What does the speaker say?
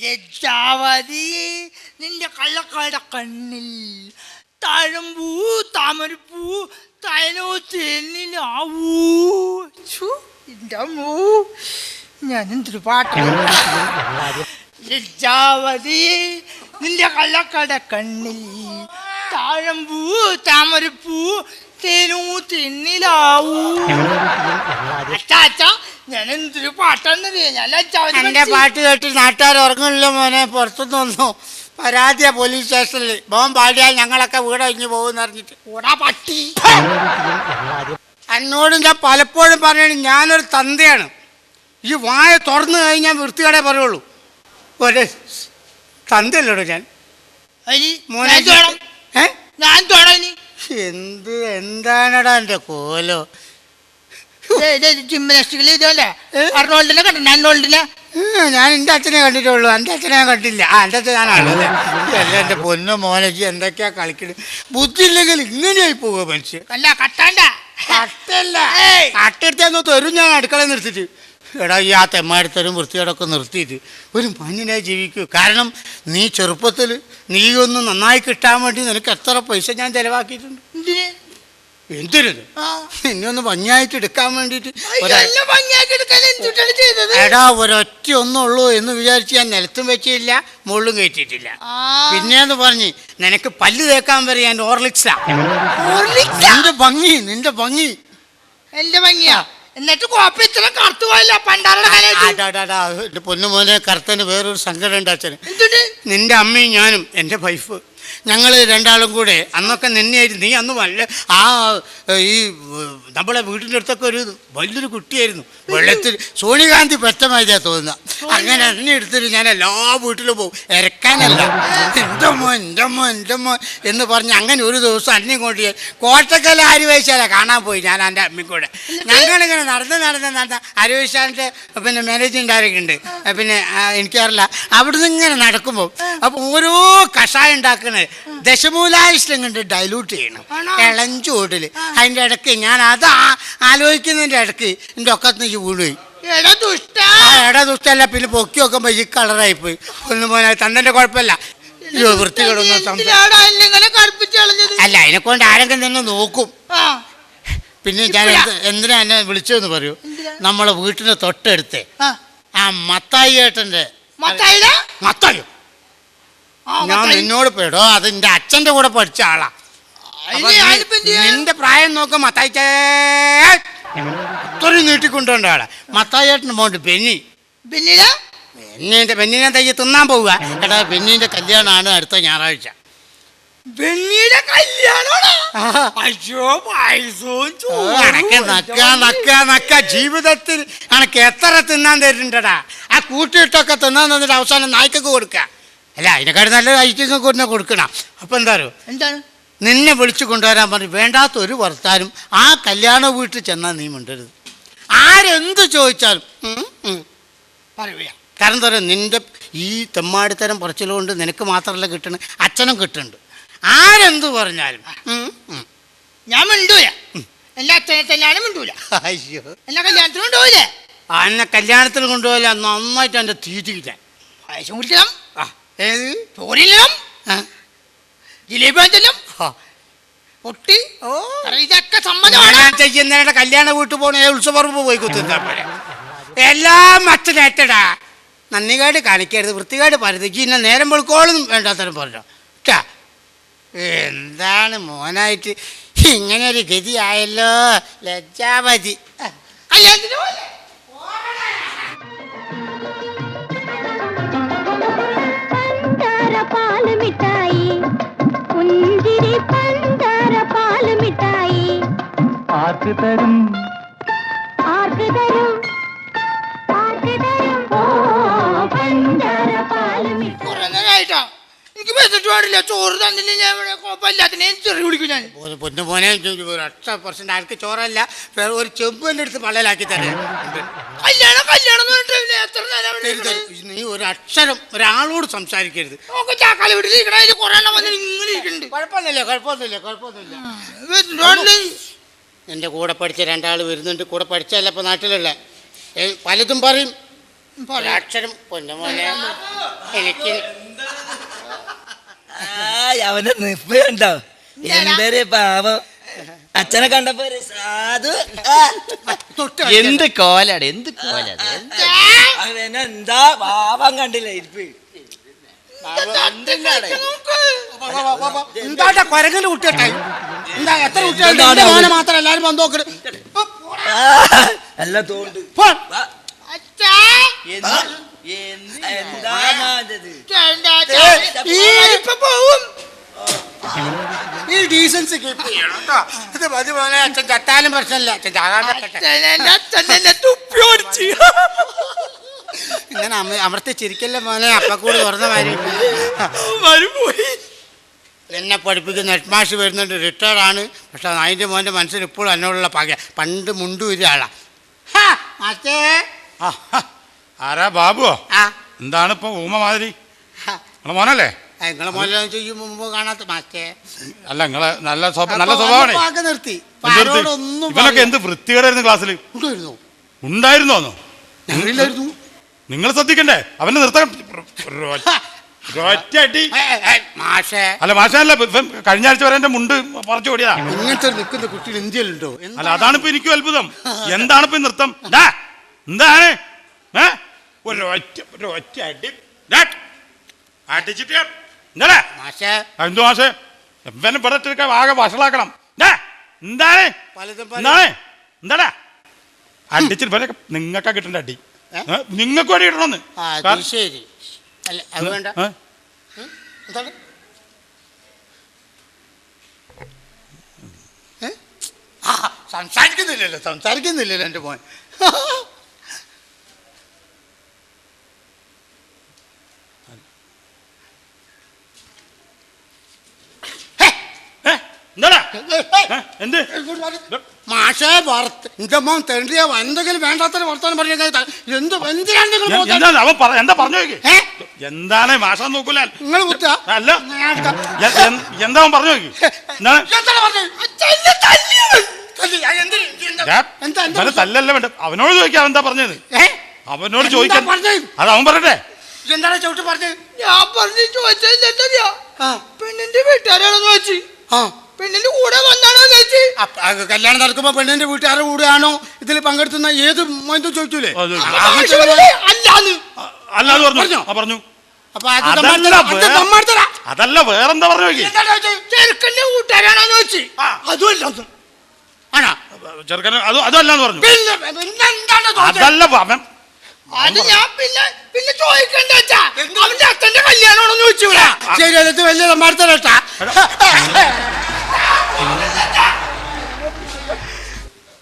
ലജ്ജാവതി നിന്റെ കള്ളക്കട കണ്ണിൽ താഴമ്പൂ താമരപ്പൂ തൈലോ തെന്നിലാവൂ. ഞാൻ എന്തൊരു പാട്ടാണ്. ലജ്ജാവതി നിന്റെ കള്ളക്കട കണ്ണിൽ താഴമ്പൂ താമരപ്പൂ തേനൂ തെന്നിലാവൂ. അച്ഛാ ഞാൻ എന്തൊരു പാട്ടാന്നറിയാം. ഞാൻ ലജ്ജാവതി എന്റെ പാട്ട് കേട്ട് നാട്ടുകാർ ഉറങ്ങണില്ല മോനെ. പുറത്തുനിന്ന് വന്നു പരാതിയാ പോലീസ് സ്റ്റേഷനിൽ. മോൻ പാടിയാൽ ഞങ്ങളൊക്കെ വീട് കഴിഞ്ഞ് പോകുമെന്ന് അറിഞ്ഞിട്ട്. ഓടാ പട്ടി. എന്നോട് ഞാൻ പലപ്പോഴും പറയണ ഞാനൊരു തന്തയാണ്. ഈ വായ തുറന്നു കഴിഞ്ഞാൽ വൃത്തികേടെ പറയുള്ളൂ. ഒരു തന്തയല്ലോടോ ഞാൻ. മോനെ എന്താണടാ എൻ്റെ കോലോ. ജിംനാസ്റ്റിക്കിൽ ഇതല്ലേ അർണോൾഡിനെ കണ്ടോ? അർണോൾഡിനെ ഞാൻ എൻ്റെ അച്ഛനെ കണ്ടിട്ടുള്ളൂ. എൻ്റെ അച്ഛനെ ഞാൻ കണ്ടില്ല. എൻ്റെ അച്ഛൻ ഞാനാണ്. അല്ല എൻ്റെ പൊന്നു മോനജി എന്തൊക്കെയാ കളിക്കുന്നത്. ബുദ്ധി ഇല്ലെങ്കിൽ ഇങ്ങനെയായി പോവുക മനുഷ്യൻ. അല്ല കട്ടണ്ട കട്ടല്ല കട്ടെടുത്തൊന്ന് തരും ഞാൻ അടുക്കളയിൽ നിർത്തിയിട്ട്. എടാ ഈ ആ തെമ്മാടിത്തരും വൃത്തിയോടൊക്കെ നിർത്തിയിട്ട് ഒരു മാന്യനായി ജീവിക്കൂ. കാരണം നീ ചെറുപ്പത്തിൽ നീ ഒന്ന് നന്നായി കിട്ടാൻ വേണ്ടി നിനക്ക് എത്ര പൈസ ഞാൻ ചിലവാക്കിയിട്ടുണ്ട്. എന്തിനു എന്നെ ഒന്ന് ഭംഗിയായിട്ട് എടുക്കാൻ വേണ്ടിയിട്ട്. എടാ ഒരൊറ്റ ഒന്നുള്ളൂ എന്ന് വിചാരിച്ച് ഞാൻ നിലത്തും വെച്ചില്ല മുകളിലും കയറ്റിയിട്ടില്ല. പിന്നെന്ന് പറഞ്ഞ് നിനക്ക് പല്ല് തേക്കാൻ വരെ ഞാൻ ഓർലിക്സാ. നിന്റെ ഭംഗി എന്റെ ഭംഗിയാ. എന്നിട്ട് കോപ്പ ഇത്ര കറുത്തു പോയല്ലോ എന്റെ പൊന്നുമോനെ കറുത്തന് വേറൊരു സങ്കടം ഉണ്ട് അച്ഛന്. നിന്റെ അമ്മയും ഞാനും എൻ്റെ വൈഫ് ഞങ്ങൾ രണ്ടാളും കൂടെ അന്നൊക്കെ നിന്നെയായിരുന്നു. നീ അന്ന് വല്ല ആ ഈ നമ്മളെ വീട്ടിൻ്റെ അടുത്തൊക്കെ ഒരു വലിയൊരു കുട്ടിയായിരുന്നു. വെള്ളത്തിൽ സോണികാന്തി പെറ്റമായിട്ടാ തോന്നുക. അങ്ങനെ എന്നെ എടുത്തിട്ട് ഞാൻ എല്ലാ വീട്ടിലും പോകും. ഇറക്കാനല്ല എൻ്റെ മോൻ എന്ന് പറഞ്ഞ് അങ്ങനെ ഒരു ദിവസം അന്യം കൊണ്ട് കോട്ടക്കൽ ആര്യവൈശാല കാണാൻ പോയി. ഞാൻ എൻ്റെ അമ്മയ്ക്കൂടെ ഞങ്ങളിങ്ങനെ നടന്ന് ആര്യവൈശാലിൻ്റെ പിന്നെ മാനേജിങ് ഡയറക്ടർ ഉണ്ട്. പിന്നെ എനിക്കറിയില്ല. അവിടുന്ന് ഇങ്ങനെ നടക്കുമ്പോൾ അപ്പോൾ ഓരോ കഷായം ഉണ്ടാക്കണേ ദശമൂലായിഷ്ടം കണ്ട് ഡൈലൂട്ട് ചെയ്യണം ഇളഞ്ചൂടിൽ. അതിൻ്റെ ഇടയ്ക്ക് ഞാൻ അത് ആലോചിക്കുന്നതിൻ്റെ ഇടയ്ക്ക് എൻ്റെ ഒക്കത്ത് വീണുപോയി. എടാ ദുഷ്ടല്ല. പിന്നെ പൊക്കി നോക്കുമ്പോൾ ഈ കളറായിപ്പോയി. ഒന്നും പോലെ തന്റെ കുഴപ്പമില്ല. വൃത്തികളൊന്നും അല്ല അതിനെക്കൊണ്ട് ആരെങ്കിലും തന്നെ നോക്കും. പിന്നെ ഞാൻ എന്തിനാ എന്നെ വിളിച്ചതെന്ന് പറയൂ. നമ്മളെ വീട്ടിന്റെ തൊട്ടടുത്ത് ആ മത്തായി ഏട്ടൻ്റെ മത്തായോ ഞാൻ നിന്നോട് പേടോ അത് എൻ്റെ അച്ഛൻ്റെ കൂടെ പഠിച്ച ആളാ. നിന്റെ പ്രായം നോക്കും മത്തായിച്ചേ അത്രയും നീട്ടിക്കൊണ്ടുകൊണ്ട ആളാ മത്തായിട്ടന് പോണ്ട്. പെണ്ണിനെ തയ്യ തിന്നാൻ പോവുക. എടാ പെണ്ണിന്റെ കല്യാണമാണ് അടുത്ത ഞായറാഴ്ച. ജീവിതത്തിൽ അനക്ക് എത്ര തിന്നാൻ തരുന്നുണ്ടടാ. ആ കൂട്ടിയിട്ടൊക്കെ തിന്നാൻ തന്നിട്ട് അവസാനം നായ്ക്കൊക്കെ കൊടുക്കുക. അല്ല അതിനെക്കാട് നല്ല ഐറ്റങ്ങൾക്ക് തന്നെ കൊടുക്കണം. അപ്പം എന്താണ് നിന്നെ വിളിച്ചു കൊണ്ടുവരാൻ പറഞ്ഞു. വേണ്ടാത്തൊരു വർത്താനും ആ കല്യാണ വീട്ടിൽ ചെന്നാൽ നീ മിണ്ടരുത്. ആരെന്ത് ചോദിച്ചാലും പറയുക. കാരണം എന്താ പറയുക, നിന്റെ ഈ തെമ്മാടിത്തരം പറച്ചിലുകൊണ്ട് നിനക്ക് മാത്രമല്ല കിട്ടണത്, അച്ഛനും കിട്ടുന്നുണ്ട്. ആരെന്ത് പറഞ്ഞാലും ഞാൻ മിണ്ടൂല. എൻ്റെ അച്ഛനെ തന്നെയാണ് മിണ്ടൂല. അയ്യോ എന്നെ കല്യാണത്തിന് കൊണ്ടുപോയില്ലേ? എന്നെ കല്യാണത്തിന് കൊണ്ടുപോയില്ല. നന്നായിട്ട് എൻ്റെ തീറ്റിക്കില്ല. പായസം കുടിക്കണം, ഏത് ചോറില്ലണം, ജിലേബി വാങ്ങിച്ചല്ലോ, പൊട്ടി ഇതൊക്കെ സമ്മതമാണ്. ചെയ്യുന്നതിന്റെ കല്യാണ വീട്ടിൽ പോകണേ ഉത്സവപ്പറമ്പ് പോയി കുത്തിരുന്നാ പോലെ എല്ലാം അച്ഛനേറ്റടാ. നന്ദികേട് കാണിക്കരുത്, വൃത്തികേട് പരുത്. ഇന്നെ നേരം വെളുക്കോളും വേണ്ടാത്തരം പറഞ്ഞോ. എന്താണ് മോനായിട്ട് ഇങ്ങനെ ഒരു ഗതിയായല്ലോ. ലജ്ജാവതി. ആർക്ക് തരും എനിക്ക് വെച്ചിട്ട് പാടില്ല. ചോറ് തന്നില്ല ഞാൻ കൊപ്പല്ലാത്തിനെ ചെറിയ വിളിക്കും ഞാൻ. പൊന്നു മോനെ 100% ആർക്ക് ചോറല്ല, ഒരു ചെമ്പിൻ്റെ അടുത്ത് പള്ളലാക്കി തരാം. കല്യാണം നീ ഒരു അക്ഷരം ഒരാളോട് സംസാരിക്കരുത്. കുഴപ്പമൊന്നുമില്ല. എൻ്റെ കൂടെ പഠിച്ച 2 ആൾ വരുന്നുണ്ട്. കൂടെ പഠിച്ചല്ല ഇപ്പം നാട്ടിലുള്ള പലതും പറയും. ഒരക്ഷരം പൊന്നുമോനെ എനിക്ക് അവന്റെ നിപ്പുണ്ടോ എന്തൊരു പാവം അച്ഛനെ കണ്ടപ്പോ ഒരു സാധു എന്ത് കോലാണ് എന്ത് കോലാണ് അവനെന്താ പാവം കണ്ടില്ല ഇരിപ്പ് എന്താ കൊരങ്ങന്റെ കുട്ടിയട്ടെ എന്താ എത്ര കുട്ടികളുടെ മോനെ മാത്രം എല്ലാരും വന്ന് നോക്കണ് അല്ല തോണ്ട് എന്താ ഈ ഡീസൻസി കീപ്പ് ചെയ്യണം കേട്ടോ. ഇത് മതി മോനെ അച്ഛൻ ചത്താലും പ്രശ്നമില്ല അച്ഛൻ ചാകാണ്ട് ഇങ്ങനെ അമർത്തി ചിരിക്കല്ലേ മോനെ അപ്പ കൂടി തുറന്ന മാതിരി എന്നെ പഠിപ്പിക്കുന്ന ഹെഡ് മാഷ് വരുന്നുണ്ട് റിട്ടയർഡ് ആണ്. പക്ഷെ അതിൻ്റെ മോൻ്റെ മനസ്സിൽ ഇപ്പോഴും എന്നോടുള്ള പക പണ്ട് മുണ്ടു ഒരു ആളാ. ആരാ ബാബുവോ? ആ എന്താണ് ഇപ്പൊ ഊമ മാതിരി? നിങ്ങളെ മോനല്ലേ? നിങ്ങളെ മോനെ ചെയ്യും മുമ്പ് കാണാത്ത മാറ്റേ അല്ല നിങ്ങളെ നല്ല സ്വഭാവമാണ്. നിർത്തി ഇവനൊക്കെ എന്ത് വൃത്തികേടായിരുന്നു ക്ലാസ്സിൽ ഉണ്ടായിരുന്നോന്നോ? ഞങ്ങളില്ലായിരുന്നു. നിങ്ങൾ ശ്രദ്ധിക്കണ്ടേ അവനെ നിർത്താൻ ഒറ്റയടി. മാഷേ അല്ല മാഷല്ല കഴിഞ്ഞ ആഴ്ച വരെ എന്റെ മുണ്ട് പറിച്ചു ഓടിയാ. ഇങ്ങനത്തെ നിൽക്കുന്ന കുട്ടി ഇന്ത്യയിലുണ്ടോ? അല്ല അതാണിപ്പോ എനിക്കും അത്ഭുതം. എന്താണിപ്പോ നൃത്തം? എന്താണ് ഒറ്റ അടി അടിച്ചിട്ട് മാഷേ എന്തോ മാഷേ ഇവനെ പെടട്ടെടുക്ക ആകെ വഷളാക്കണം. എന്താണ് എന്താണ് എന്താടാ അടിച്ചിട്ട് ഇവരൊക്കെ നിങ്ങൾക്കാ കിട്ടേണ്ട അടി. നിങ്ങൾക്ക് വേണ്ടി കിട്ടണമെന്ന്. ശരി അല്ല അത് വേണ്ട. എന്താണ് സംസാരിക്കുന്നില്ലല്ലോ എൻ്റെ മോൻ. മാഷേ എന്റെ മോൻ തെണ്ടിയ എന്തെങ്കിലും വേണ്ടാത്ത വർത്താനം പറഞ്ഞ എന്ത് എന്താ പറഞ്ഞു എന്താണ് മാഷ നോക്കൂല നിങ്ങൾ കുത്താ അല്ല എന്താ പറഞ്ഞു നോക്കി തല്ലല്ല വേണ്ട അവനോട് ചോദിക്കാം എന്താ പറഞ്ഞത്. അവനോട് ചോദിക്കാൻ അത് അവൻ പറയട്ടെ. എന്താണ് ചവിട്ട് പറഞ്ഞത്? ഞാൻ പറഞ്ഞു ചോദിച്ചാ പെണ്ണിന്റെ വീട്ടുകാരാണെന്ന് വെച്ച് പെണ്ണിന്റെ കൂടെ വന്നാണോ ചോദിച്ചു. കല്യാണം നടക്കുമ്പോ പെണ്ണിന്റെ വീട്ടുകാരുടെ കൂടെയാണോ ഇതിൽ പങ്കെടുത്തുന്ന ഏത് മോനും ചോദിച്ചൂലേ? അല്ലാതെ പറഞ്ഞു പറഞ്ഞു. അതല്ല വേറെന്താ പറഞ്ഞു നോക്കി. ചെറുക്കന്റെ കൂട്ടുകാരാണോന്ന് വെച്ച് അതുമല്ല ആണോ ചെറുക്കന് അതല്ലാന്ന് പറഞ്ഞു. അതല്ല അവൻ അത് ഞാൻ പിന്നെ ചോദിക്കണ്ട അവന്റെ അച്ഛന്റെ കല്യാണമാണെന്ന് ചോദിച്ചു. ശരി എന്നിട്ട് വലിയ സമ്മാനത്തരട്ടാ